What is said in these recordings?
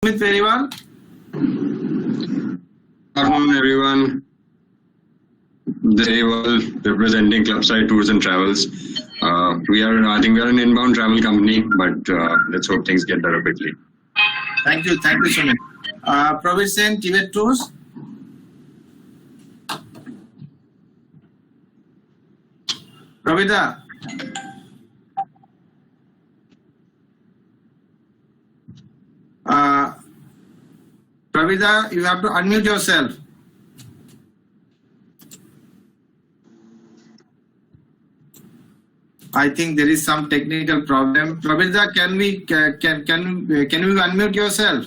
With very well. Good afternoon, everyone. This is Aval representing Clubside Tours and Travels. I think we are an inbound travel company, but let's hope things get better quickly. Thank you so much. Praveen Sen, Tibet Tours. Pravida. Pravida, you have to unmute yourself. I think there is some technical problem. Pravida, can you unmute yourself?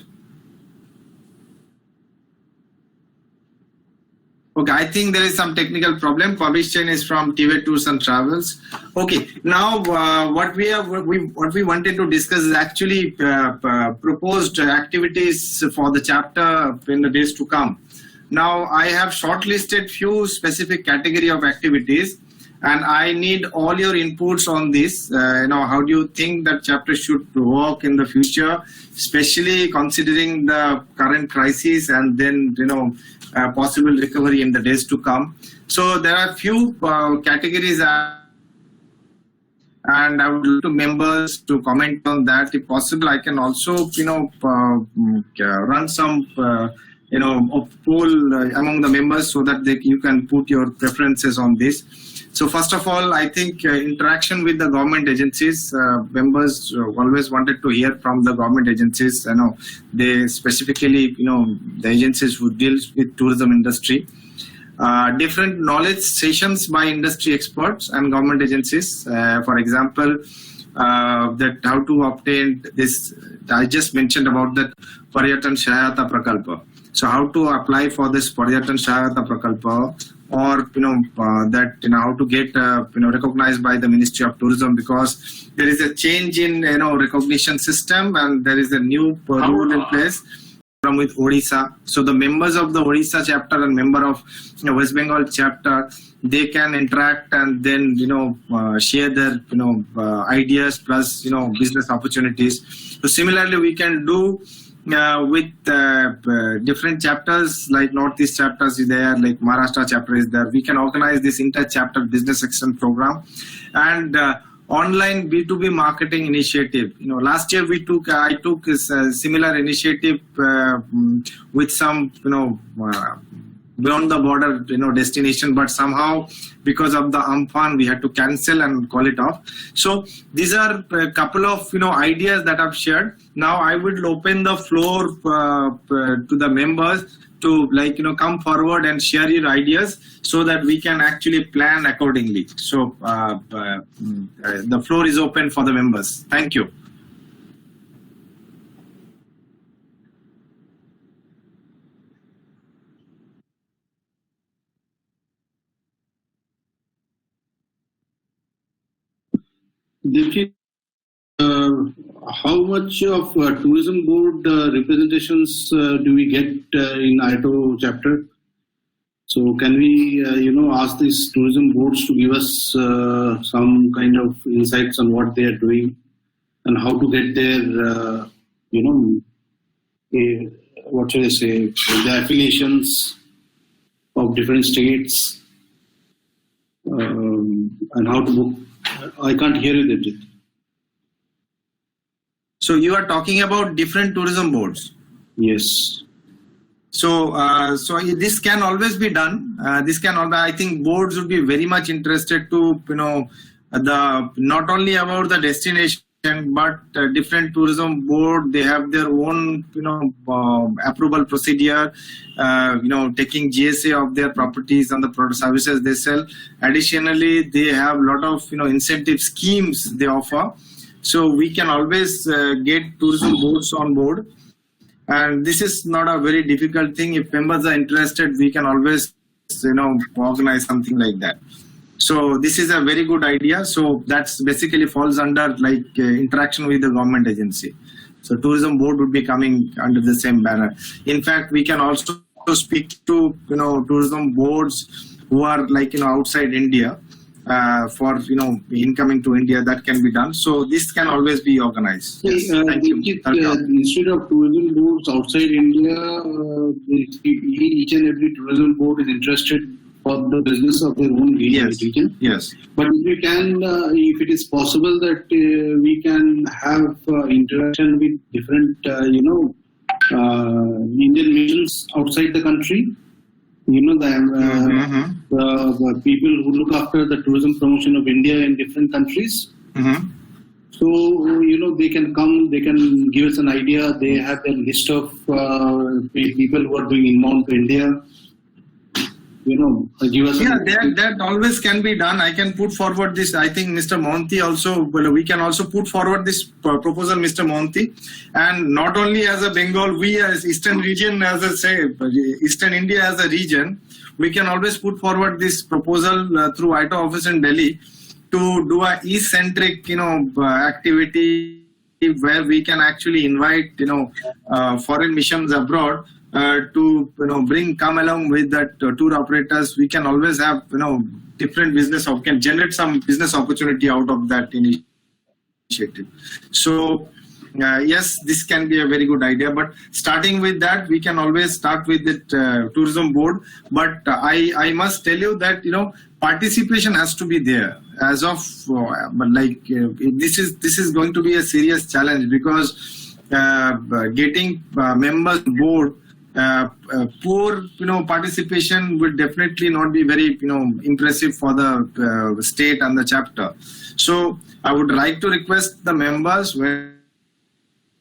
Okay, I think there is some technical problem. Pavish Chen is from Tibet Tours and Travels. Okay, now what we wanted to discuss is actually proposed activities for the chapter in the days to come. Now I have shortlisted few specific category of activities, and I need all your inputs on this. How do you think that chapter should work in the future, especially considering the current crisis and then possible recovery in the days to come. So there are few categories, and I would like to members to comment on that. If possible, I can also run some poll among the members so that you can put your preferences on this. So first of all, I think interaction with the government agencies, members always wanted to hear from the government agencies. They specifically, the agencies who deals with tourism industry. Different knowledge sessions by industry experts and government agencies. For example, that how to obtain this. I just mentioned about that Paryatan Sahayata Prakalpa. So how to apply for this Paryatan Sahayata Prakalpa, or how to get recognized by the Ministry of Tourism, because there is a change in recognition system, and there is a new rule in place from with Odisha. So the members of the Odisha chapter and member of West Bengal chapter, they can interact and then share their ideas plus business opportunities. So similarly, we can do with different chapters, like Northeast chapters is there, like Maharashtra chapter is there. We can organize this inter-chapter business exchange program and online B2B marketing initiative. Last year I took a similar initiative with some beyond the border destination, but somehow because of the Amphan we had to cancel and call it off. So these are a couple of ideas that I've shared. Now I will open the floor to the members to come forward and share your ideas so that we can actually plan accordingly. So the floor is open for the members. Thank you. Debjit, how much of tourism board representations do we get in IATO chapter? So can we, ask these tourism boards to give us some kind of insights on what they are doing and how to get their, what should I say, the affiliations of different states and how to book. I can't hear you, Debjit. So you are talking about different tourism boards? Yes. So this can always be done. I think boards would be very much interested to not only about the destination, but different tourism board, they have their own approval procedure, taking GSA of their properties and the product services they sell. Additionally, they have a lot of incentive schemes they offer. So we can always get tourism boards on board, and this is not a very difficult thing. If members are interested, we can always organize something like that. So this is a very good idea. So that's basically falls under interaction with the government agency. So tourism board would be coming under the same banner. In fact, we can also speak to tourism boards who are outside India. for incoming to India, that can be done. So this can always be organized. Yes, thank you. Instead of tourism boards outside India, each and every tourism board is interested for the business of their own region. Yes. But if we can, if it is possible that we can have interaction with different, Indian missions outside the country, the people who look after the tourism promotion of India in different countries. So, they can come, they can give us an idea. They have a list of people who are doing inbound to India. Give us that always can be done. I can put forward this. I think Mr. Mohanty also, we can also put forward this proposal, Mr. Mohanty. And not only as a Bengal, we as Eastern region, as I say, Eastern India as a region, we can always put forward this proposal through IATO office in Delhi to do a East-centric, activity where we can actually invite, foreign missions abroad. To come along with that tour operators. We can always have different business, can generate some business opportunity out of that initiative. So yes, this can be a very good idea, but starting with that, we can always start with the tourism board. But I must tell you that participation has to be there. As of this is going to be a serious challenge, because getting members board. Poor participation would definitely not be very impressive for the state and the chapter. So I would like to request the members, where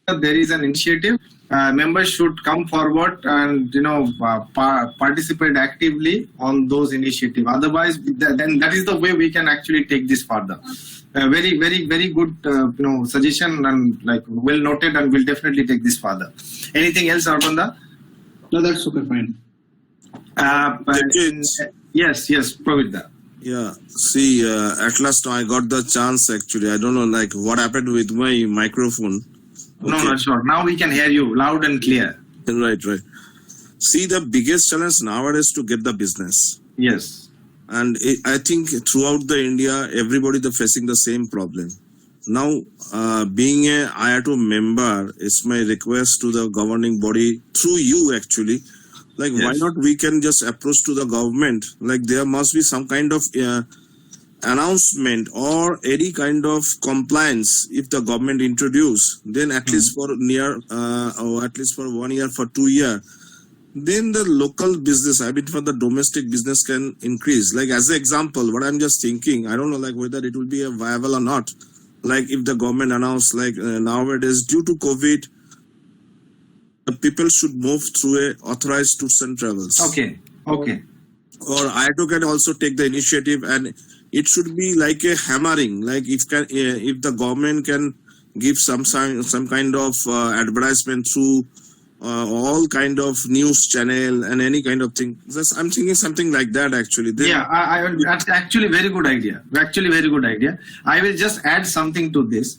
there is an initiative, members should come forward and participate actively on those initiatives. Otherwise, then that is the way we can actually take this further. Very, very, very good suggestion, and well noted, and we'll definitely take this further. Anything else, Arpanda? No, that's okay, fine. Yes, Pravida. Yeah, see, at last I got the chance actually. I don't know what happened with my microphone. Okay. No, sure. Now we can hear you loud and clear. Right. See, the biggest challenge nowadays to get the business. Yes. And I think throughout the India, everybody is facing the same problem. Now, being a IATO member, it's my request to the governing body through you actually. Yes. Why not we can just approach to the government? There must be some kind of announcement or any kind of compliance if the government introduce. Then at least for or at least for 1 year, for 2 years, then the local business, for the domestic business can increase. As an example, what I'm just thinking, I don't know whether it will be viable or not. If the government announced nowadays due to COVID, the people should move through a authorized tours and travels. Okay. Or IATO can also take the initiative, and it should be like a hammering. If the government can give some kind of advertisement through all kind of news channel and any kind of thing. I'm thinking something like that actually. That's actually very good idea. I will just add something to this.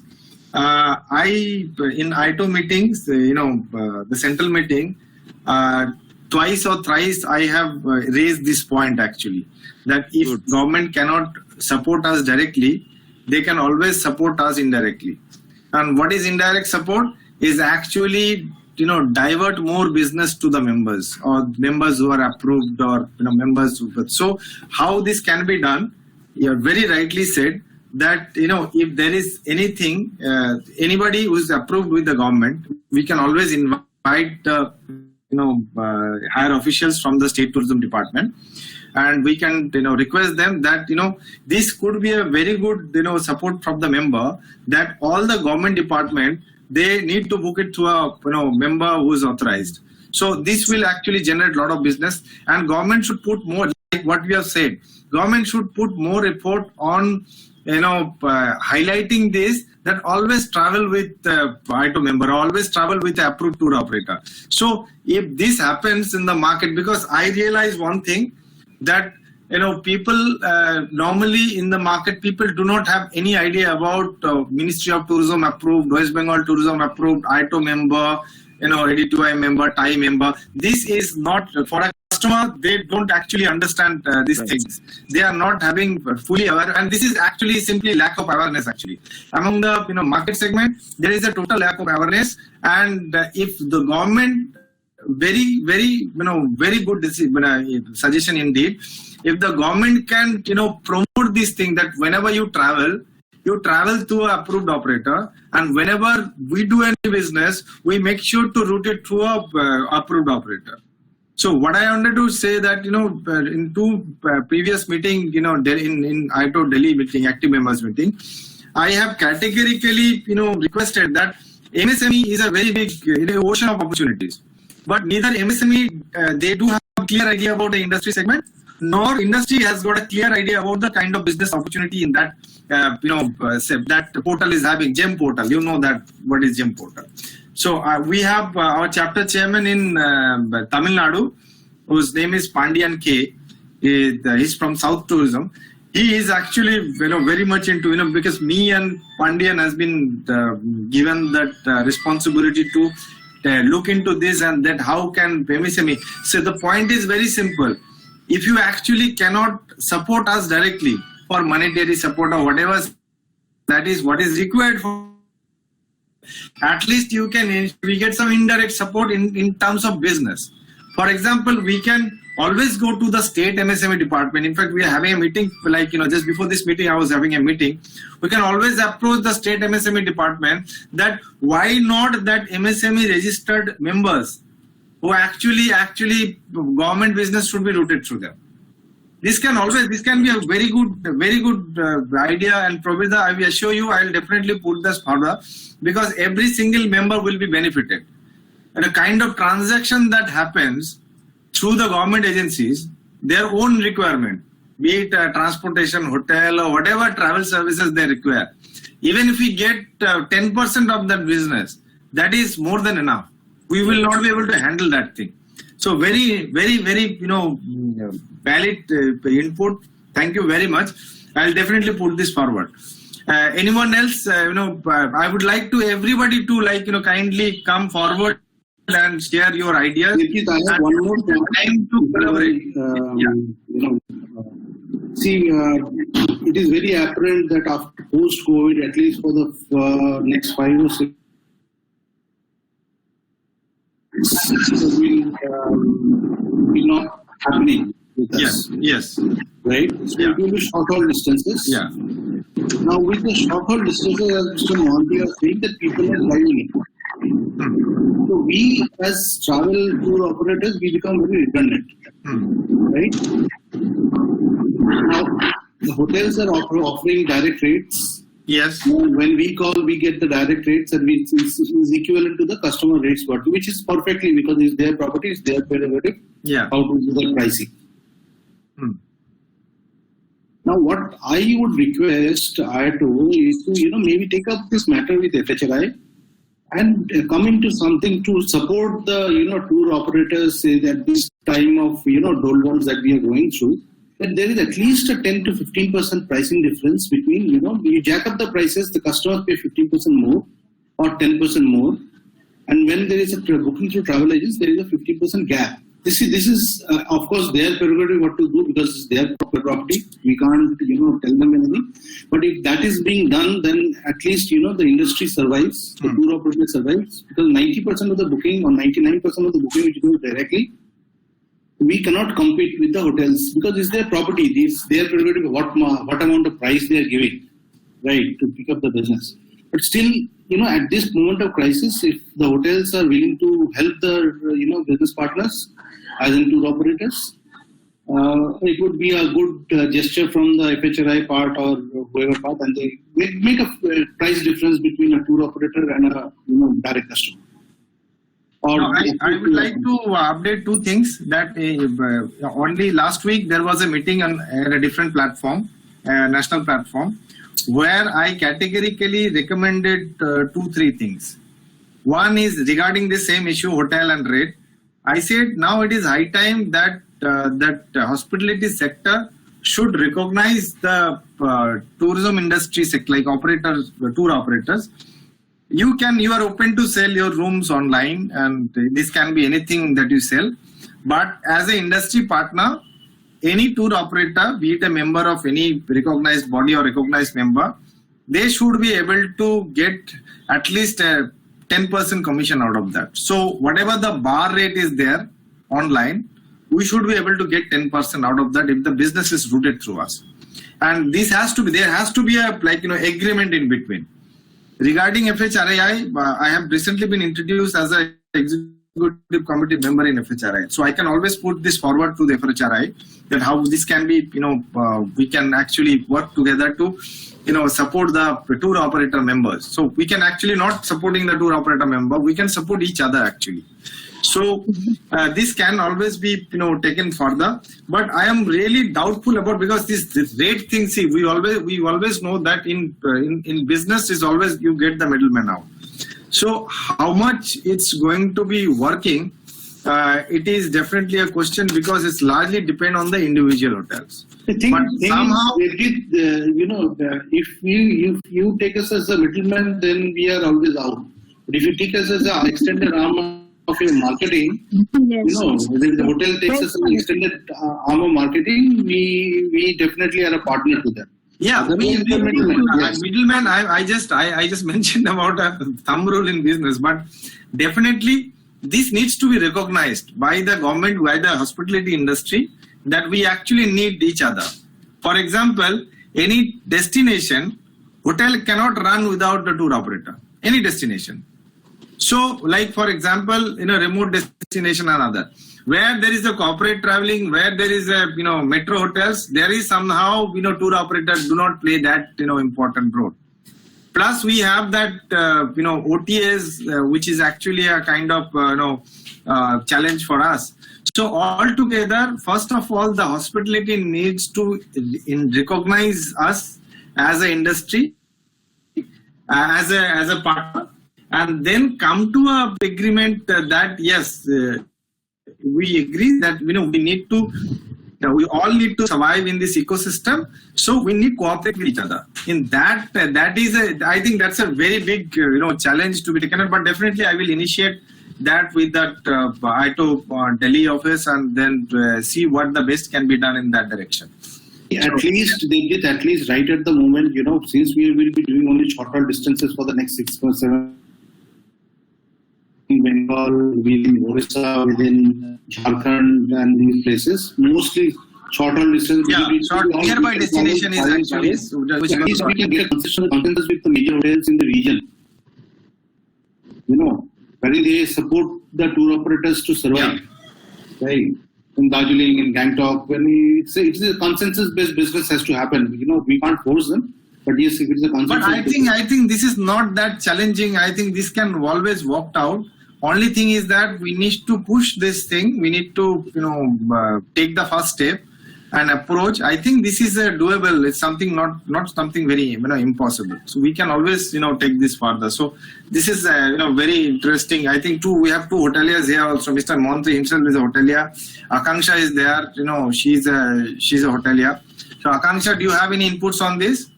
In IATO meetings, the central meeting, twice or thrice I have raised this point actually, that if government cannot support us directly, they can always support us indirectly. And what is indirect support? Is actually divert more business to the members, or members who are approved, or members who. So how this can be done? You have very rightly said that if there is anything, anybody who is approved with the government, we can always invite higher officials from the state tourism department, and we can request them that this could be a very good support from the member, that all the government department, they need to book it through a member who is authorized. So this will actually generate a lot of business, and government should put more, like what we have said, government should put more effort on highlighting this, that always travel with IATO member, always travel with the approved tour operator. So if this happens in the market, because I realize one thing, that people normally in the market, people do not have any idea about Ministry of Tourism approved, West Bengal Tourism approved, IATO member, AD2I member, TIE member. This is not for a customer. They don't actually understand these things. They are not having fully aware, and this is actually simply lack of awareness. Actually, among the market segment, there is a total lack of awareness, and if the government, very good suggestion indeed. If the government can promote this thing that whenever you travel through an approved operator, and whenever we do any business, we make sure to route it through a approved operator. So what I wanted to say that in two previous meeting, in IATO Delhi meeting, active members meeting, I have categorically requested that MSME is a very big ocean of opportunities, but neither MSME they do have a clear idea about the industry segment, nor industry has got a clear idea about the kind of business opportunity in that that portal is having. GEM portal, that what is GEM portal. So we have our chapter chairman in Tamil Nadu, whose name is Pandian K. He's from South Tourism. He is actually very much into because me and Pandian has been given that responsibility to look into this, and that how can MSME. So the point is very simple. If you actually cannot support us directly for monetary support or whatever, that is what is required for, at least we get some indirect support in terms of business. For example, we can always go to the state MSME department. In fact, we are having a meeting, just before this meeting, I was having a meeting. We can always approach the state MSME department that why not that MSME registered members who actually government business should be routed through them. This can be a very good idea, and Prabhida, I will assure you, I will definitely put this further, because every single member will be benefited. And a kind of transaction that happens through the government agencies, their own requirement, be it transportation, hotel, or whatever travel services they require. Even if we get 10% of that business, that is more than enough. We will not be able to handle that thing. So very valid input. Thank you very much. I'll definitely put this forward. Anyone else? I would like to everybody to kindly come forward and share your ideas. Debjit, I have one more time to collaborate. It is very apparent that after post-COVID, at least for the next 5 or 6 will not happening with us. Yes. Right? So it will be short-haul distances. Yeah. Now with the short-haul distances, as Mr. Mohanty was saying, that people are driving it. So we as travel tour operators, we become very redundant. Right? Now the hotels are offering direct rates. Yes. When we call, we get the direct rates, and it's equivalent to the customer rates, which is perfectly, because it's their property, it's their prerogative. Yeah. How to do the pricing. Now, what I would request IATO is to maybe take up this matter with FHRI and come into something to support the tour operators at this time of doldrums that we are going through. That there is at least a 10 to 15% pricing difference between, you jack up the prices, the customers pay 15% more or 10% more. And when there is a booking through travel agents, there is a 15% gap. This is of course, their prerogative what to do, because it's their property. We can't, tell them anything. But if that is being done, then at least, the industry survives, the tour operator survives, because 90% of the booking or 99% of the booking which goes directly, we cannot compete with the hotels, because it's their property. It's their prerogative what amount of price they are giving, right, to pick up the business. But still, at this moment of crisis, if the hotels are willing to help their, business partners, as in tour operators, it would be a good gesture from the FHRI part or whoever part, and they make a price difference between a tour operator and a direct customer. I would like to update two things. That only last week there was a meeting on a different platform, national platform, where I categorically recommended 2-3 things. One is regarding the same issue, hotel and rate. I said now it is high time that hospitality sector should recognize the tourism industry sector, like operators, tour operators, you are open to sell your rooms online, and this can be anything that you sell. But as an industry partner, any tour operator, be it a member of any recognized body or recognized member, they should be able to get at least a 10% commission out of that. So whatever the bar rate is there online, we should be able to get 10% out of that if the business is routed through us. And this has to be, there has to be a agreement in between. Regarding FHRAI, I have recently been introduced as an executive committee member in FHRAI. So I can always put this forward to the FHRAI that how this can be, we can actually work together to, support the tour operator members. So we can actually not supporting the tour operator member, we can support each other actually. So this can always be, taken further, but I am really doubtful about, because this rate thing. See, we always know that in business is always you get the middleman out. So how much it's going to be working, it is definitely a question, because it's largely depend on the individual hotels. The thing, somehow, if you take us as a middleman, then we are always out. But if you take us as an extended arm of your marketing, yes. If the hotel takes us as an extended arm of marketing, we definitely are a partner to them. Yeah, middleman. I just mentioned about a thumb rule in business, but definitely this needs to be recognized by the government, by the hospitality industry, that we actually need each other. For example, any destination, hotel cannot run without the tour operator. Any destination. So, like for example, in a remote destination or other, where there is a corporate traveling, where there is a metro hotels, there is somehow tour operators do not play that important role. Plus, we have that OTAs, which is actually a kind of challenge for us. So altogether, first of all, the hospitality needs to recognize us as an industry, as a partner, and then come to a agreement that yes, we agree that we need to. We all need to survive in this ecosystem, so we need to cooperate with each other. In that is I think that's a very big challenge to be taken up. But definitely, I will initiate that with that IATO Delhi office, and then see what the best can be done in that direction. At least right at the moment, since we will be doing only short-haul distances for the next 6 months, 7. In Bengal, within Orissa, within Jharkhand, and these places, mostly short-haul distance. Yeah, nearby destination is actually. At least we can get consensus with the major hotels in the region. Where they support the tour operators to survive. Yeah. Right. In Darjeeling, in Gangtok, when it's a consensus-based business has to happen. We can't force them. But yes, if it's a consensus. But I think this is not that challenging. I think this can always work out. Only thing is that we need to push this thing. We need to, take the first step and approach. I think this is doable. It's something not something very impossible. So we can always take this further. So this is very interesting. I think we have two hoteliers here also. Mr. Montri himself is a hotelier. Akanksha is there. She's a hotelier. So Akanksha, do you have any inputs on this?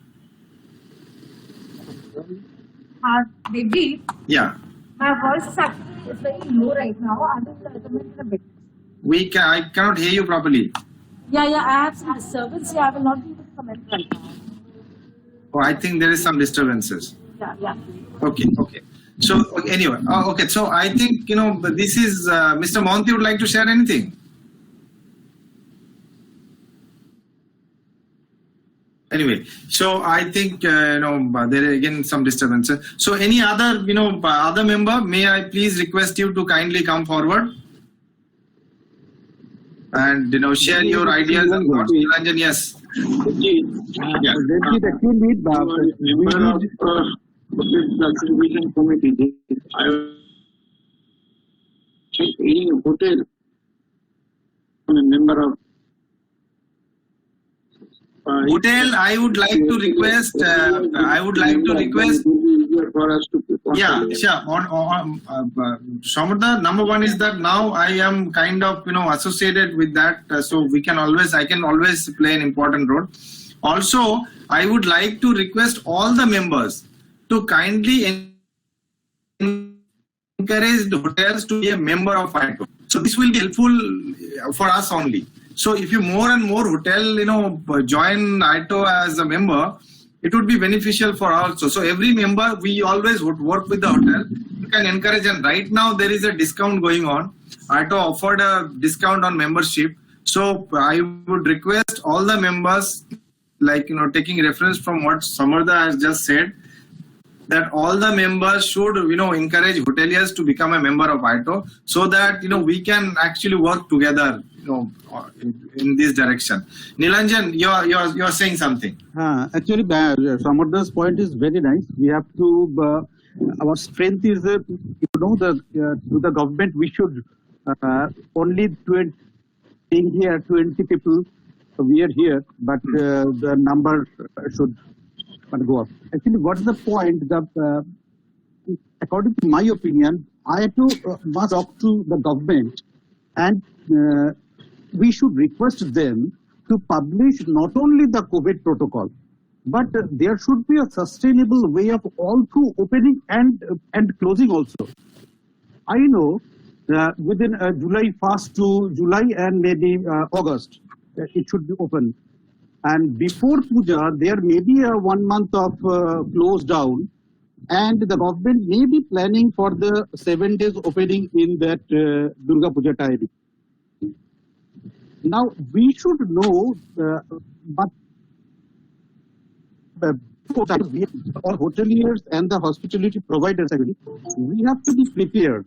Debjit, yeah. My voice is actually very low right now. I will come in a bit. I cannot hear you properly. Yeah, I have some disturbance here. I will not be able to comment right now. Oh, I think there is some disturbances. Yeah. Okay. So anyway, okay. So I think this is Mr. Monty would like to share anything. Anyway, so I think there are again some disturbances. So any other other member, may I please request you to kindly come forward and share your ideas and thoughts. Niranjan, yes. Yeah. Member of the supervision committee. Any hotel, a member of. Hotel, I would like to request. For us to yeah, sure. Samartha, number one is that now I am kind of associated with that, so I can always play an important role. Also, I would like to request all the members to kindly encouraged hotels to be a member of IATO. So this will be helpful for us only. So if you more and more hotel, join IATO as a member, it would be beneficial for also. So every member, we always would work with the hotel. You can encourage, and right now there is a discount going on. IATO offered a discount on membership. So I would request all the members, taking reference from what Samartha has just said, that all the members should, encourage hoteliers to become a member of IATO, so that, we can actually work together, in this direction. Nilanjan, you're saying something. Actually, Samartha's point is very nice. We have to, our strength is, to the government, we should only 20 people, we are here, but the number should go up. Actually, what is the point? According to my opinion, IATO must talk to the government, and we should request them to publish not only the COVID protocol, but there should be a sustainable way of all through opening and closing also. I know within July 1st to July and maybe August, it should be open. And before Puja, there may be a 1 month of close down, and the government may be planning for the 7 days opening in that Durga Puja time. Now, we should know, but all hoteliers and the hospitality providers, actually, we have to be prepared.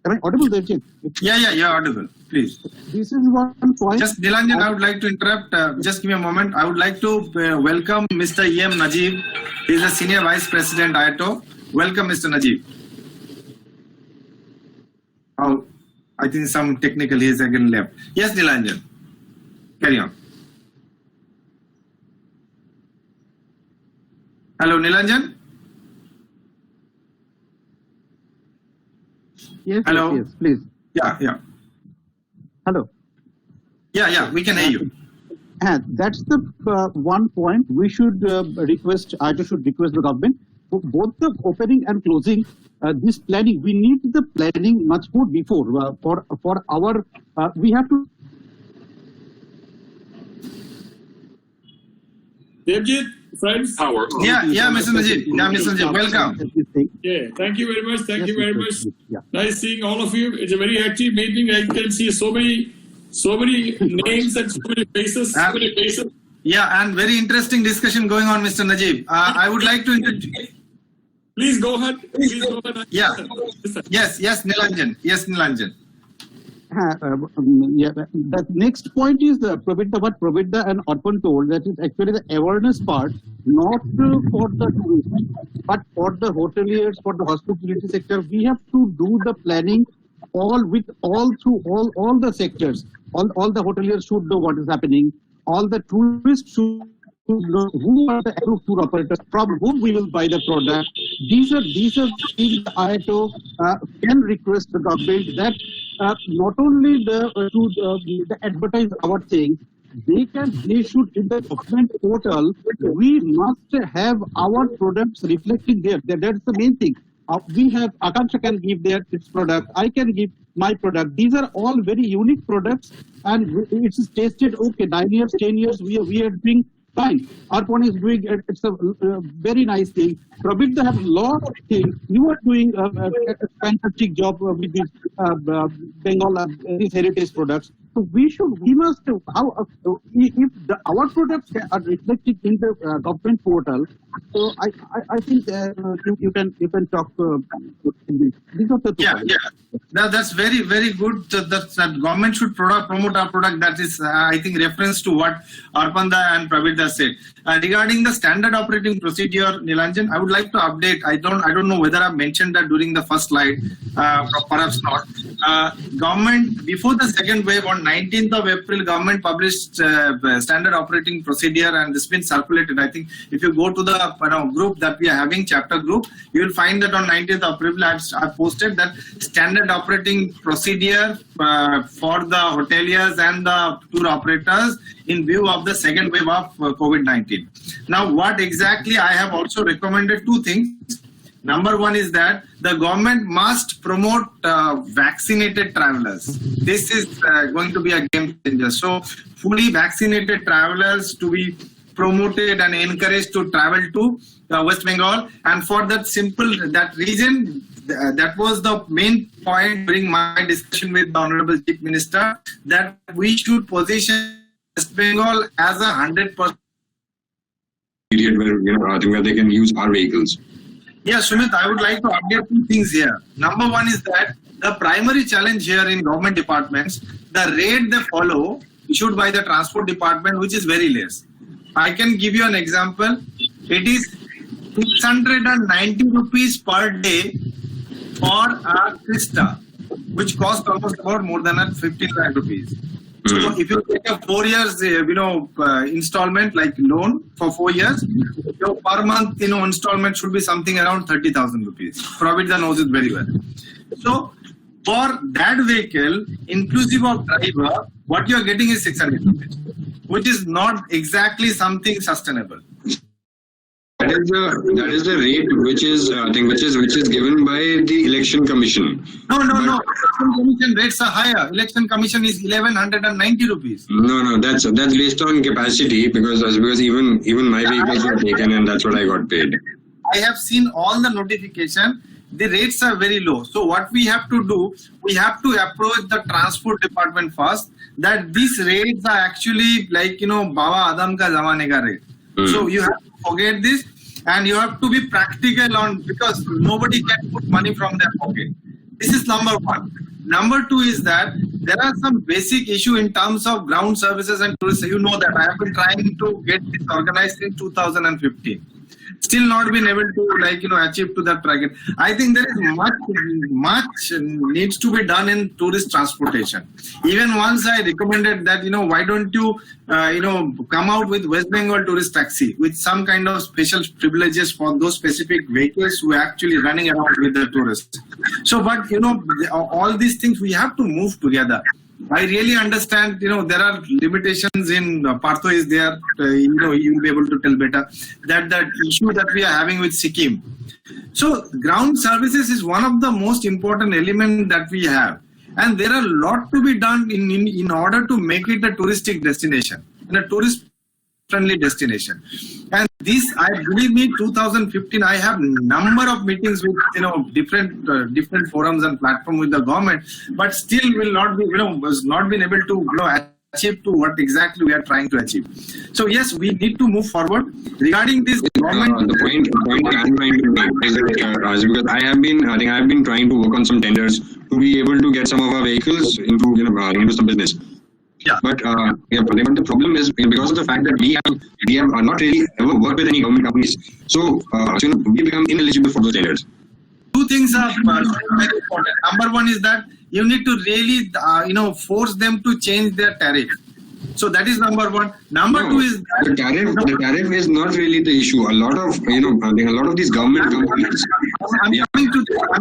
Am I audible, Debjit? Yeah, you're audible. Please. This is one point. Just Nilanjan, I would like to interrupt. Just give me a moment. I would like to welcome Mr. E.M. Najib. He is the Senior Vice President IATO. Welcome, Mr. Najib. Oh, I think some technical he is again left. Yes, Nilanjan. Carry on. Hello, Nilanjan. Yes, hello. Yes, please. Yeah. Hello. Yeah, we can hear you. And that's the one point we should request. IATO should request the government for both the opening and closing. This planning, we need the planning much more before for our. We have to. Debjit, friends. Yeah, Mr. Najib. Yeah, Mr. Najib. Welcome. Yeah, thank you very much. Thank you very much. Yeah. Nice seeing all of you. It's a very active meeting. I can see so many names and so many faces. Yeah, and very interesting discussion going on, Mr. Najib. I would like to introduce. Please go ahead. Yeah. Yes, Nilanjan. The next point is what Pravida and Arpan told, that is actually the awareness part, not for the tourism, but for the hoteliers, for the hospitality sector. We have to do the planning all through all the sectors. All the hoteliers should know what is happening. All the tourists should know who are the approved tour operators, from whom we will buy the product. These are things IATO can request the government that not only the advertise our thing, they should in the government portal. We must have our products reflecting there. That's the main thing. We have Akansha can give its product. I can give my product. These are all very unique products, and it's tested. Okay, 9 years, 10 years, we are doing fine. Arpan is doing it's a very nice thing. Pravida have a lot of things. You are doing a fantastic job with these Bengal these heritage products. So we must if our products are reflected in the government portal. So I think you can talk. These are the two points. That's very good. That government should promote our product. That is, I think, reference to what Arpanda and Pravida said. Regarding the standard operating procedure, Nilanjan, I would like to update. I don't know whether I mentioned that during the first slide, perhaps not. Government, before the second wave, on 19th of April, government published standard operating procedure, and this has been circulated. I think if you go to the group that we are having, chapter group, you will find that on 19th of April, I've posted that standard operating procedure for the hoteliers and the tour operators in view of the second wave of COVID-19. Now, what exactly I have also recommended two things. Number one is that the government must promote vaccinated travelers. This is going to be a game changer. So fully vaccinated travelers to be promoted and encouraged to travel to West Bengal. And for that reason, that was the main point during my discussion with the Honorable Chief Minister, that we should position West Bengal as a 100% period where I think where they can use our vehicles. Yeah, Sumit, I would like to update two things here. Number one is that the primary challenge here in government departments, the rate they follow issued by the transport department, which is very less. I can give you an example. It is 690 rupees per day for a Krista, which costs almost about more than 15 lakh rupees. So if you take a 4 years, installment like loan for 4 years, your per month, installment should be something around 30,000 rupees. Pravitha knows it very well. So for that vehicle, inclusive of driver, what you are getting is 600 rupees, which is not exactly something sustainable. That is the rate which is which is given by the Election Commission. No. Election Commission rates are higher. Election Commission is 1190 rupees. No, that's based on capacity because even my vehicles were taken and that's what I got paid. I have seen all the notification. The rates are very low. So what we have to do, we have to approach the transport department first, that these rates are actually like, Baba Adam ka zamane ka rate. So you have to forget this and you have to be practical on, because nobody can put money from their pocket. This is number one. Number two is that there are some basic issue in terms of ground services and tourism. You know that I have been trying to get this organized in 2015. Still not been able to achieve to that target. I think there is much needs to be done in tourist transportation. Even once I recommended that why don't you come out with West Bengal tourist taxi with some kind of special privileges for those specific vehicles who are actually running around with the tourists. So but all these things we have to move together. I really understand, there are limitations in Partho is there, you'll be able to tell better, that issue that we are having with Sikkim. So ground services is one of the most important elements that we have. And there are a lot to be done in order to make it a touristic destination, and a tourist-friendly destination. And this, I believe me, 2015, I have number of meetings with different forums and platforms with the government, but still will not be was not been able to achieve to what exactly we are trying to achieve. So yes, we need to move forward regarding this government. The point I'm trying to make is that because I have been trying to work on some tenders to be able to get some of our vehicles into some business. Yeah. But the problem is because of the fact that we have not really ever worked with any government companies, so we become ineligible for those tenders. Two things are very important. Number one is that you need to really force them to change their tariff. So that is number one. Number two is that the tariff is not really the issue. A lot of a lot of these government companies. I'm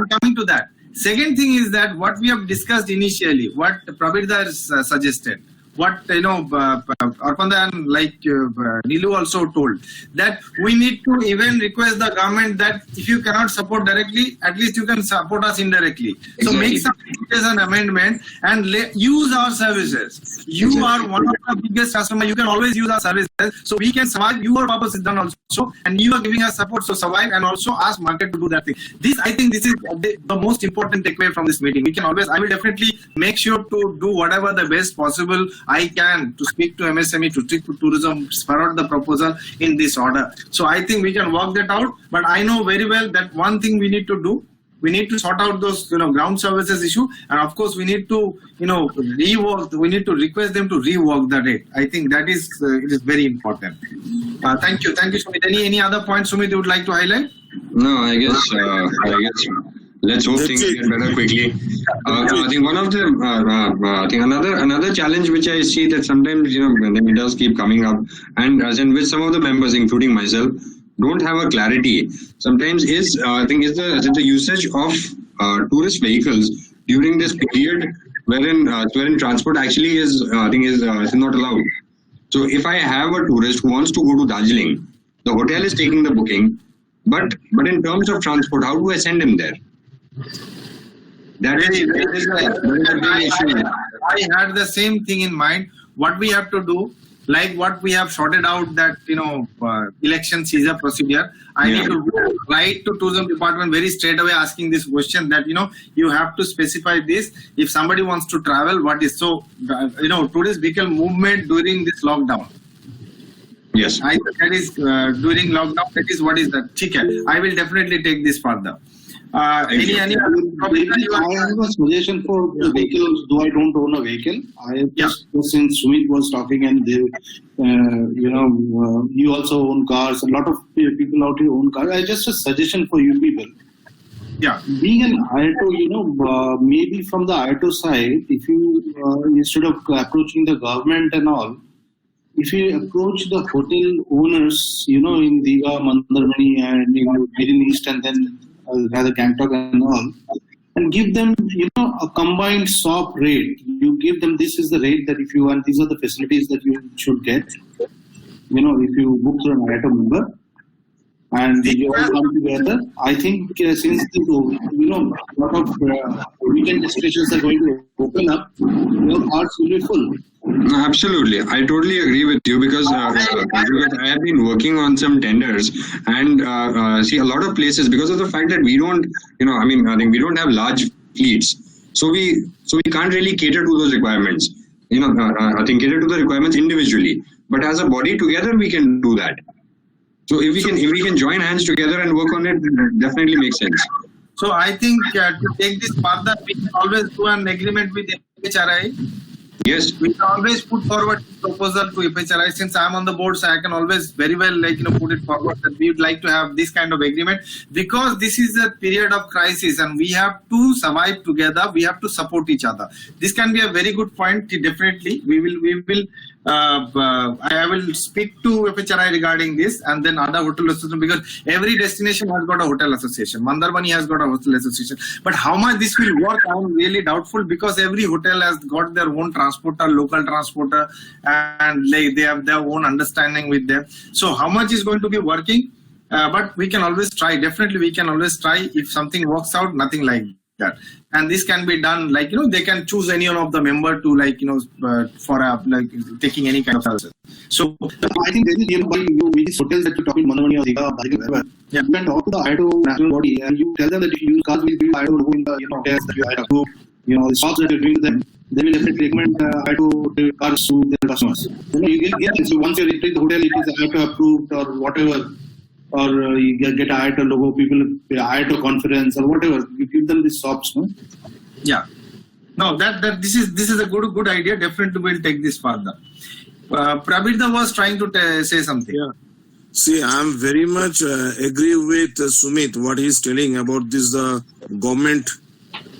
coming to that. Second thing is that what we have discussed initially, what Pravitha has suggested, what Arpanda and Nilu also told, that we need to even request the government that if you cannot support directly, at least you can support us indirectly. Exactly. So make some changes and amendment and use our services. You are one of the biggest customers. You can always use our services. So we can survive. Your purpose is done also, and you are giving us support to survive and also ask market to do that thing. I think this is the most important takeaway from this meeting. I will definitely make sure to do whatever the best possible I can to speak to MSME, to speak to tourism, spur out the proposal in this order. So I think we can work that out. But I know very well that one thing we need to do, we need to sort out those ground services issue, and of course we need to rework. We need to request them to rework the rate. I think that is it is very important. Thank you, Sumit. Any other points, Sumit, you would like to highlight? No, I guess. Let's hope things get better quickly. I think one of the another challenge which I see that sometimes it does keep coming up, and as in with some of the members, including myself, don't have a clarity. Sometimes is the usage of tourist vehicles during this period wherein transport actually is not allowed. So if I have a tourist who wants to go to Darjeeling, the hotel is taking the booking. But in terms of transport, how do I send him there? That is a big issue. I had the same thing in mind. What we have to do, like what we have sorted out that election Caesar procedure. I need to write to tourism department very straight away asking this question that you have to specify this. If somebody wants to travel, what is tourist vehicle movement during this lockdown. Yes. I think that is during lockdown. That is what is that. Okay. I will definitely take this further. Maybe I have a suggestion for the vehicles, though I don't own a vehicle. I just since Sumit was talking and they, you also own cars. A lot of people out here own cars. I just a suggestion for you people. Yeah. Being an IATO, maybe from the IATO side, if you instead of approaching the government and all, if you approach the hotel owners, in Diga, Mandarmani and Middle East and then rather Gangtok and all, and give them, a combined soft rate. You give them, this is the rate that if you want, these are the facilities that you should get, if you book through an IATO member, and you all come together. I think since the, lot of weekend destinations are going to open up, your hearts will be full. No, absolutely. I totally agree with you because I have been working on some tenders and see a lot of places because of the fact that we don't, I think we don't have large fleets. So we can't really cater to those requirements. I think cater to the requirements individually. But as a body together, we can do that. So if we can join hands together and work on it, it definitely makes sense. So I think to take this further, we can always do an agreement with FHRI. Yes. We can always put forward proposal to FHRI. Since I'm on the board, so I can always very well put it forward that we would like to have this kind of agreement because this is a period of crisis and we have to survive together. We have to support each other. This can be a very good point. Definitely, we will. I will speak to FHRI regarding this and then other hotel association because every destination has got a hotel association. Mandarmani has got a hotel association. But how much this will work, I'm really doubtful because every hotel has got their own transporter, local transporter, and they have their own understanding with them. So how much is going to be working? But we can always try. Definitely, we can always try. If something works out, nothing like that. And this can be done they can choose any one of the member to for taking any kind of services. So I think this is with these hotels that you're talking Mandarmani or Diga, whatever. You can talk to the IATO national body and you tell them that if you use cars will be IATO logo in the hotels that you IATO the shops that you're doing to them, they will definitely recommend IATO cars to their customers. So once you reach the hotel, it is IATO approved or whatever. Or you get a IATO logo, people IATO conference or whatever. You give them these shops, no? Yeah. No, this is a good idea. Definitely, we'll take this further. Prabirda was trying to say something. Yeah. See, I'm very much agree with Sumit what he's telling about this government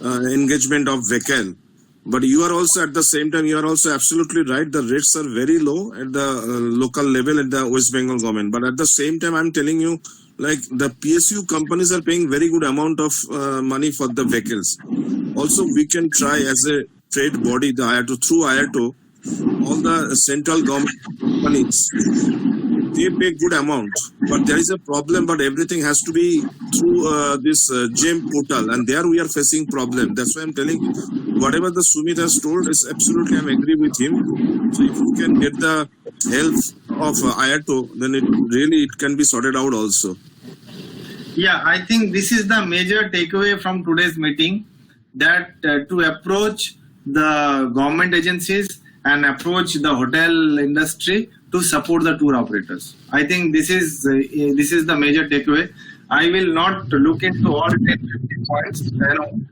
engagement of vehicle. But you are also at the same time, you are also absolutely right. The rates are very low at the local level at the West Bengal government. But at the same time, I'm telling you, the PSU companies are paying very good amount of money for the vehicles. Also, we can try as a trade body, the IATO, through IATO, all the central government companies, they pay good amount. But there is a problem, but everything has to be through this GEM portal. And there we are facing problem. That's why I'm telling you, whatever the Sumit has told is absolutely, I'm agree with him. So if you can get the help of IATO, then it can be sorted out also. Yeah, I think this is the major takeaway from today's meeting, that to approach the government agencies and approach the hotel industry to support the tour operators. I think this is the major takeaway. I will not look into all 10, 15 points.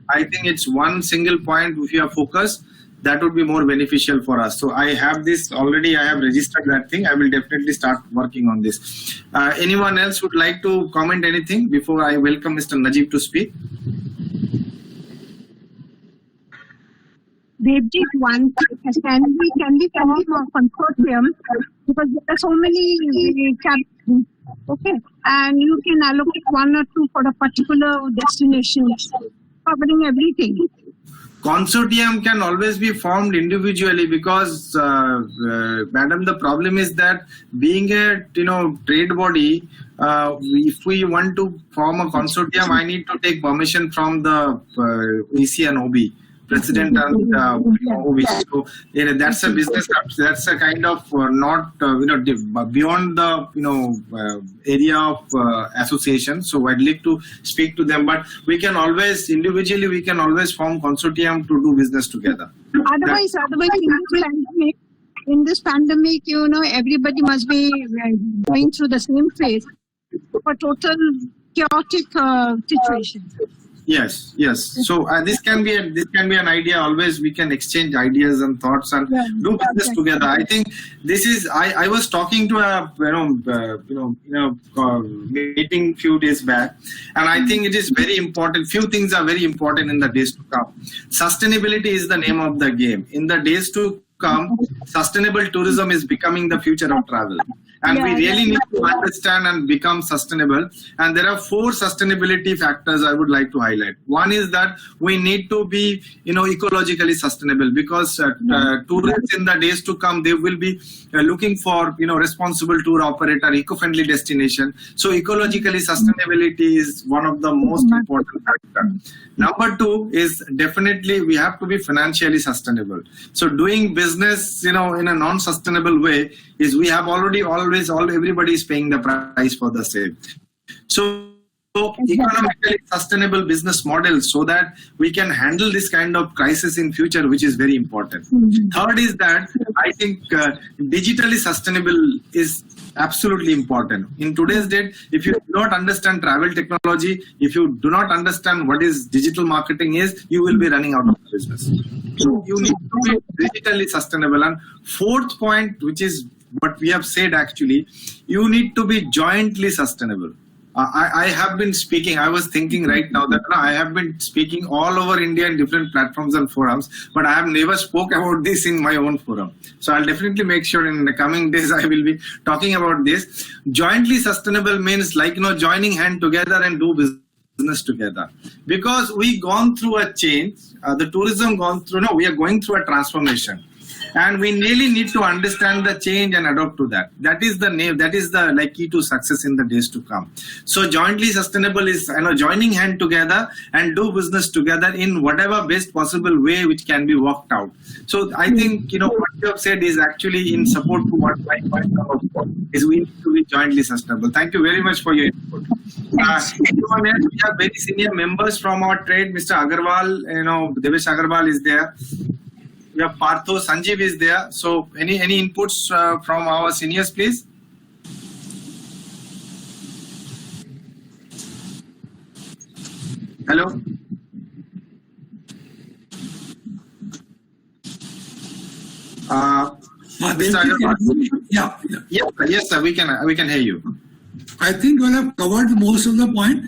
I think it's one single point if you are focused, that would be more beneficial for us. So I have this already, I have registered that thing. I will definitely start working on this. Anyone else would like to comment anything before I welcome Mr. Najib to speak? Debjit, one can we form a consortium because there are so many chapters, okay, and you can allocate one or two for a particular destination, covering everything. Consortium can always be formed individually because, madam, the problem is that being a trade body, if we want to form a consortium, I need to take permission from the EC and OB. President and OB. So that's a business. That's a kind of not beyond the area of association. So I'd like to speak to them, but we can always individually we can always form consortium to do business together. Otherwise, in this pandemic, everybody must be going through the same phase for total chaotic situation. Yes. So this can be an idea. Always we can exchange ideas and thoughts and do business together. I think this is. I was talking to a meeting few days back, and I think it is very important. Few things are very important in the days to come. Sustainability is the name of the game. In the days to come, sustainable tourism is becoming the future of travel. And we really need to understand and become sustainable. And there are 4 sustainability factors I would like to highlight. One is that we need to be, ecologically sustainable, because tourists in the days to come, they will be looking for, responsible tour operator, eco-friendly destination. So ecologically sustainability is one of the most important factors. Number 2 is definitely we have to be financially sustainable. So doing business, in a non-sustainable way is we have everybody is paying the price for the same. So economically sustainable business models so that we can handle this kind of crisis in future, which is very important. Third is that I think digitally sustainable is absolutely important. In today's date, if you do not understand travel technology, if you do not understand what is digital marketing is, you will be running out of business. So you need to be digitally sustainable. And 4th point, which is what we have said actually, you need to be jointly sustainable. I have been speaking, I was thinking right now that I have been speaking all over India in different platforms and forums, but I have never spoke about this in my own forum. So I'll definitely make sure in the coming days I will be talking about this. Jointly sustainable means joining hand together and do business together. Because we gone through a change, the tourism we are going through a transformation. And we really need to understand the change and adopt to that. That is the name. That is the key to success in the days to come. So jointly sustainable is joining hand together and do business together in whatever best possible way which can be worked out. So I think what you have said is actually in support to what my point is. We need to be jointly sustainable. Thank you very much for your input. We have very senior members from our trade. Mr. Agarwal, Devesh Agarwal is there. We have Partho, Sanjeev is there. So any inputs from our seniors, please? Hello? Mr. Agarwal? Yes, sir, we can hear you. I think we have covered most of the point,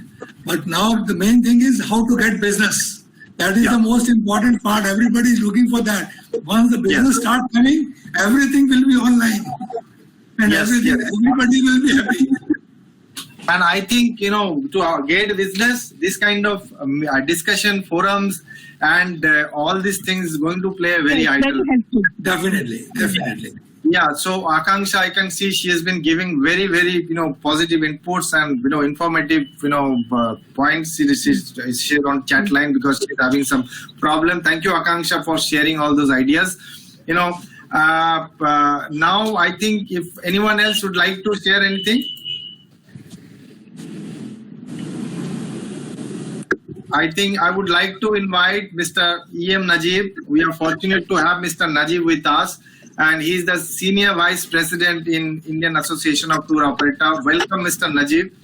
but now the main thing is how to get business. That is the most important part. Everybody is looking for that. Once the business starts coming, everything will be online. And everybody will be happy. And I think, to get business, this kind of discussion forums and all these things is going to play a very vital. Definitely. Yeah, so Akanksha, I can see she has been giving very, very, positive inputs and, informative, points. She's on chat line because she's having some problem. Thank you, Akanksha, for sharing all those ideas. Now I think if anyone else would like to share anything. I think I would like to invite Mr. E.M. Najib. We are fortunate to have Mr. Najib with us. And he is the Senior Vice President in Indian Association of Tour Operators. Welcome, Mr. Najib.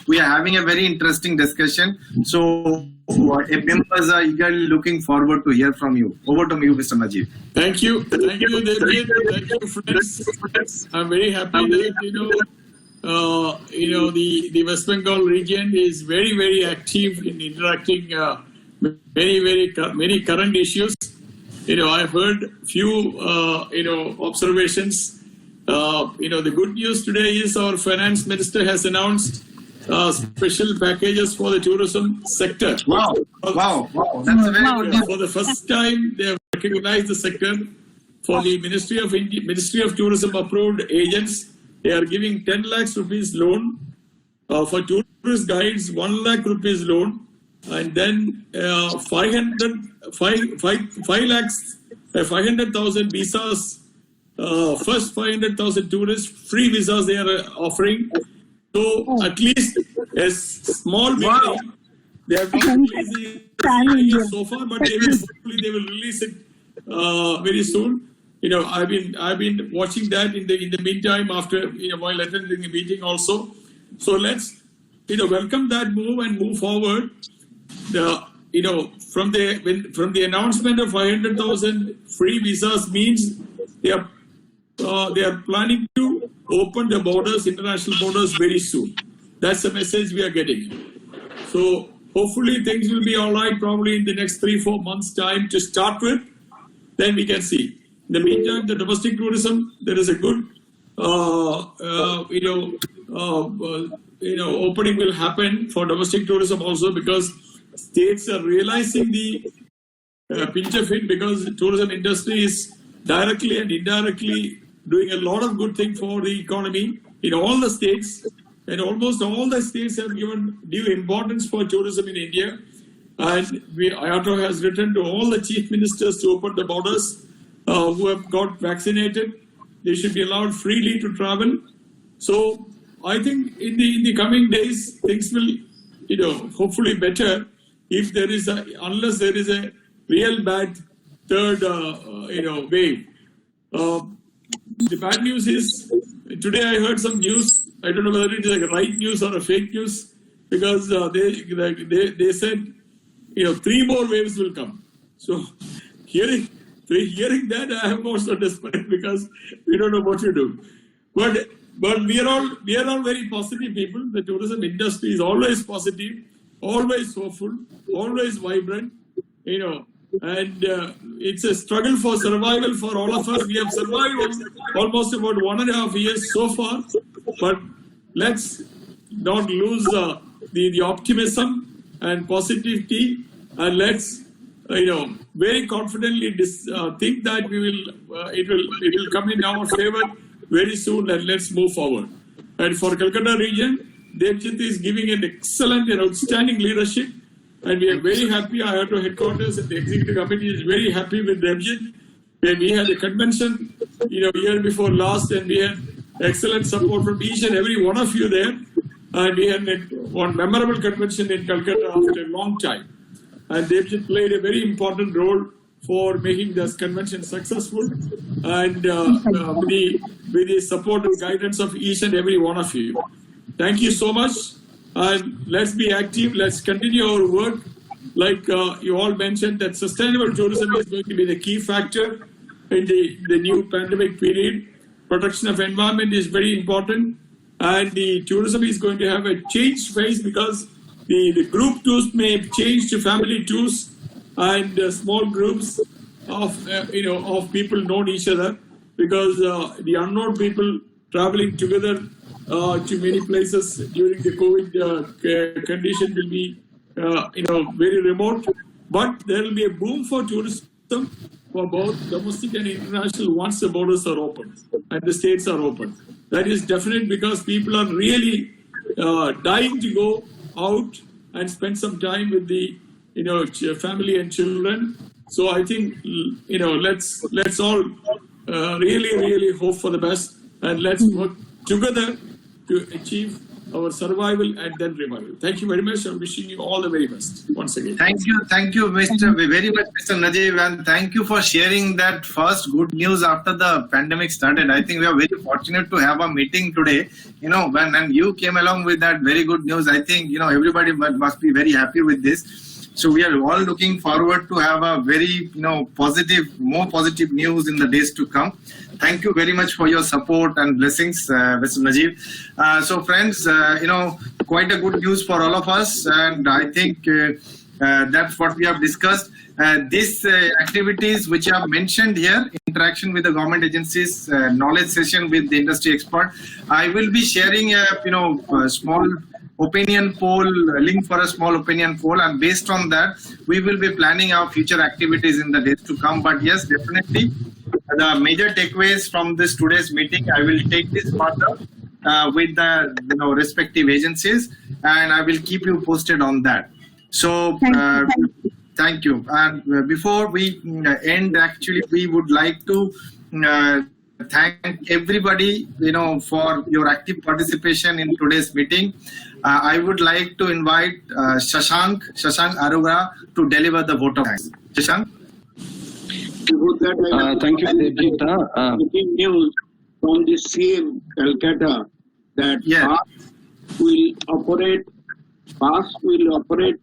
We are having a very interesting discussion. So members are eagerly looking forward to hear from you. Over to you, Mr. Najib. Thank you. Thank you, Debjit. Thank you, friends. I'm very happy that, the West Bengal region is very, very active in interacting many current issues. I've heard few, observations. The good news today is our finance minister has announced special packages for the tourism sector. Wow. That's a very good news. For the first time, they have recognized the sector. For the Ministry of Tourism approved agents, they are giving 10 lakhs rupees loan For tourist guides, 1 lakh rupees loan, and then 500,000 visas. First 500,000 tourists, free visas they are offering. So at least a small beginning. They have not released it so far, but hopefully they will release it very soon. I've been watching that in the meantime after while attending the meeting also. So let's welcome that move and move forward. From the announcement of 500,000 free visas means they are planning to open the borders, international borders, very soon. That's the message we are getting. So hopefully things will be all right probably in the next 3-4 months time to start with. Then we can see. In the meantime, the domestic tourism, there is a good opening will happen for domestic tourism also, because states are realizing the pinch of it, because the tourism industry is directly and indirectly doing a lot of good thing for the economy in all the states, and almost all the states have given due importance for tourism in India. And IATO has written to all the chief ministers to open the borders. Who have got vaccinated, they should be allowed freely to travel. So I think in the coming days things will hopefully better, if there is unless there is a real bad third wave. The bad news is today I heard some news. I don't know whether it is a right news or a fake news, because they said 3 more waves will come. So hearing that, I am also desperate, because we don't know what to do. But we are all very positive people. The tourism industry is always positive, always hopeful, always vibrant. And it's a struggle for survival for all of us. We have survived almost about 1.5 years so far, but let's not lose the optimism and positivity, and let's very confidently think that it will come in our favor very soon, and let's move forward. And for Calcutta region, Debjit is giving an excellent and outstanding leadership, and we are very happy. IATO headquarters and the executive committee is very happy with Debjit. When we had a convention, year before last, and we had excellent support from each and every one of you there, and we had one memorable convention in Calcutta after a long time. And Debjit played a very important role for making this convention successful, and with the support and guidance of each and every one of you. Thank you so much, and let's be active. Let's continue our work. Like you all mentioned, that sustainable tourism is going to be the key factor in the new pandemic period. Protection of environment is very important, and the tourism is going to have a change phase, because the group tours may change to family tours and small groups of people know each other, because the unknown people traveling together to many places during the COVID condition will be very remote. But there will be a boom for tourism for both domestic and international once the borders are open and the states are open. That is definite, because people are really dying to go out and spend some time with the family and children. So I think let's all really hope for the best, and let's work together to achieve our survival and then revival. Thank you very much. I'm wishing you all the very best once again. Thank you, very much, Mr. Najib, and thank you for sharing that first good news after the pandemic started. I think we are very fortunate to have a meeting today. When you came along with that very good news, I think everybody must be very happy with this. So we are all looking forward to have a very more positive news in the days to come. Thank you very much for your support and blessings, Mr. Najib. So friends, quite a good news for all of us, and I think that's what we have discussed. These activities which I have mentioned here, interaction with the government agencies, knowledge session with the industry expert, I will be sharing a small opinion poll, link for a small opinion poll, and based on that we will be planning our future activities in the days to come. But yes, definitely the major takeaways from this today's meeting, I will take this further, with the respective agencies, and I will keep you posted on that. So thank you. And before we end, actually, we would like to thank everybody, for your active participation in today's meeting. I would like to invite Shashank Arora to deliver the vote of thanks. Shashank. Thank you, Debjit. Breaking news from the CM Calcutta that PASS will operate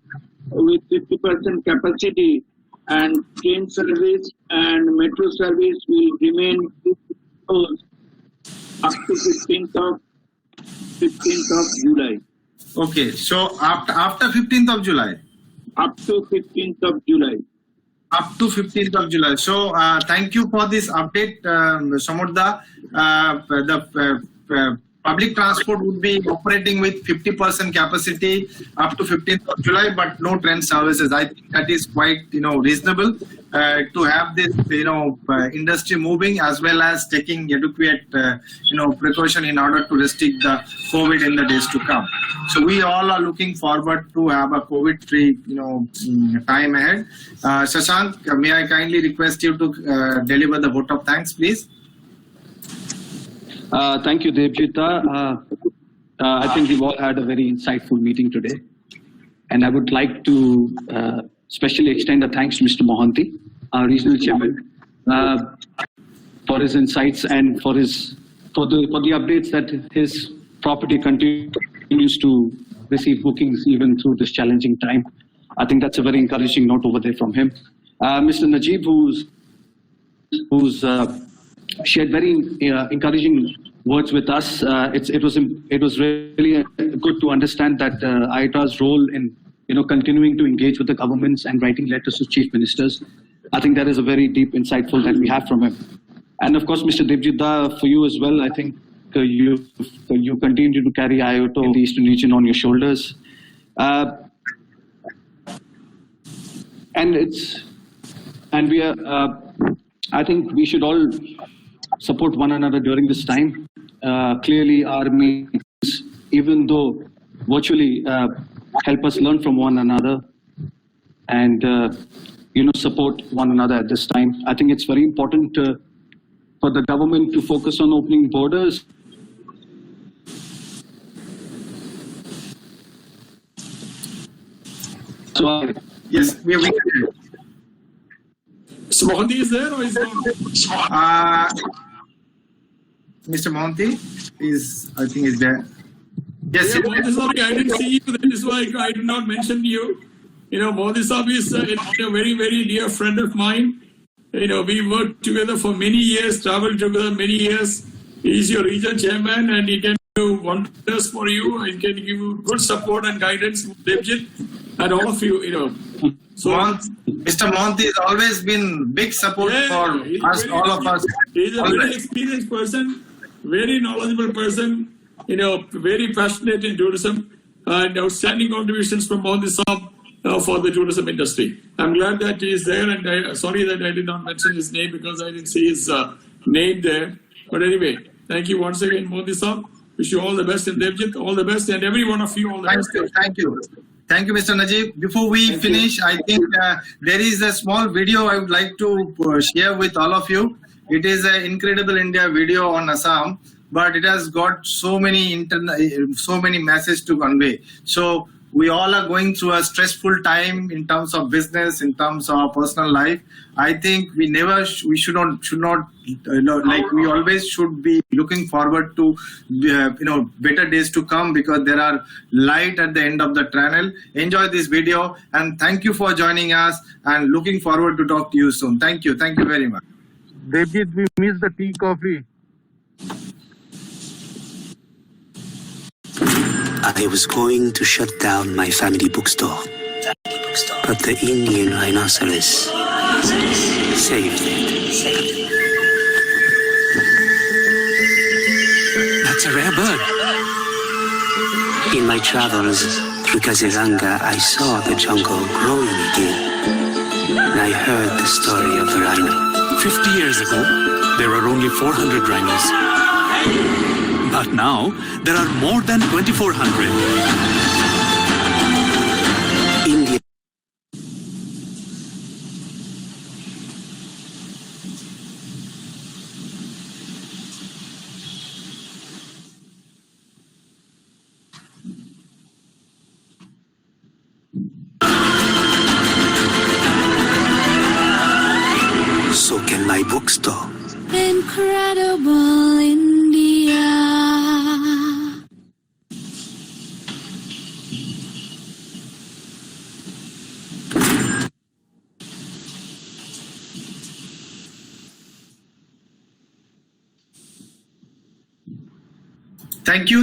with 50% capacity, and train service and metro service will remain closed up to 15th of July. Okay, so after 15th of July. Up to 15th of July. Up to 15th of July. So thank you for this update, Samudra. The public transport would be operating with 50% capacity up to 15th of July, but no train services. I think that is quite, reasonable to have this, industry moving, as well as taking adequate, precaution in order to restrict the COVID in the days to come. So we all are looking forward to have a COVID-free, time ahead. Shashank, may I kindly request you to deliver the vote of thanks, please? Thank you, Debjit. I think we've all had a very insightful meeting today. And I would like to especially extend a thanks to Mr. Mohanty, our regional chairman, for his insights and for the updates that his property continues to receive bookings even through this challenging time. I think that's a very encouraging note over there from him. Mr. Najib, who's shared very encouraging words with us. It was really good to understand that IATO's role in continuing to engage with the governments and writing letters to chief ministers. I think that is a very deep, insightful that we have from him. And of course, Mr. Debjit, for you as well, I think you continue to carry IATO in the Eastern region on your shoulders. I think we should all support one another during this time. Clearly, our meetings, even though virtually, help us learn from one another and support one another at this time. I think it's very important for the government to focus on opening borders. So yes, we So Mohanty is there or is not? Mr. Mohanty I think is there. Yes. Yeah, Mohanty, sorry, I didn't see you. That is why I did not mention you. Mohanty Saab is a very, very dear friend of mine. We worked together for many years, traveled together many years. He is your regional chairman and he can do wonders for you. He can give you good support and guidance, Debjit, and all of you, So, Mr. Mohanty has always been big support for us, all of us. He's a very experienced person, very knowledgeable person, very passionate in tourism, and outstanding contributions from Mohanty Saab for the tourism industry. I'm glad that he is there, and sorry that I did not mention his name because I didn't see his name there. But anyway, thank you once again, Mohanty Saab. Wish you all the best, and Debjit, all the best, and every one of you, all the best. Thank you. Thank you, Mr. Najib. Before we finish, I think there is a small video I would like to share with all of you. It is an Incredible India video on Assam, but it has got so many messages to convey. So we all are going through a stressful time in terms of business, in terms of personal life. I think we should not, we always should be looking forward to, better days to come because there are light at the end of the tunnel. Enjoy this video and thank you for joining us and looking forward to talk to you soon. Thank you. Thank you very much. Debjit, we miss the tea coffee. I was going to shut down my family bookstore, but the Indian rhinoceros saved it. That's a rare bird. In my travels through Kaziranga, I saw the jungle growing again, and I heard the story of the rhino. 50 years ago, there were only 400 rhinos. But now, there are more than 2,400. India. So can my bookstore. Incredible India.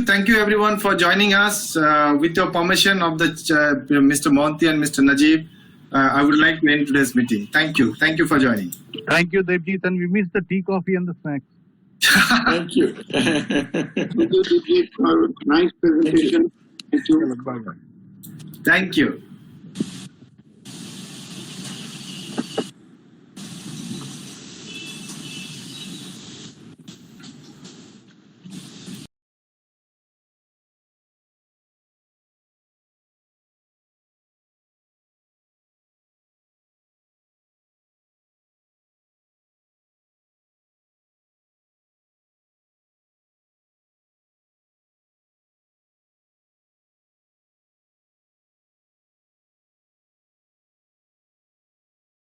Thank you everyone for joining us. With your permission of the Mr. Mohanty and Mr. Najib, I would like to end today's meeting. Thank you for joining. Thank you, Debjit, and we missed the tea, coffee, and the snacks. Thank you. Nice presentation. Thank you. Thank you.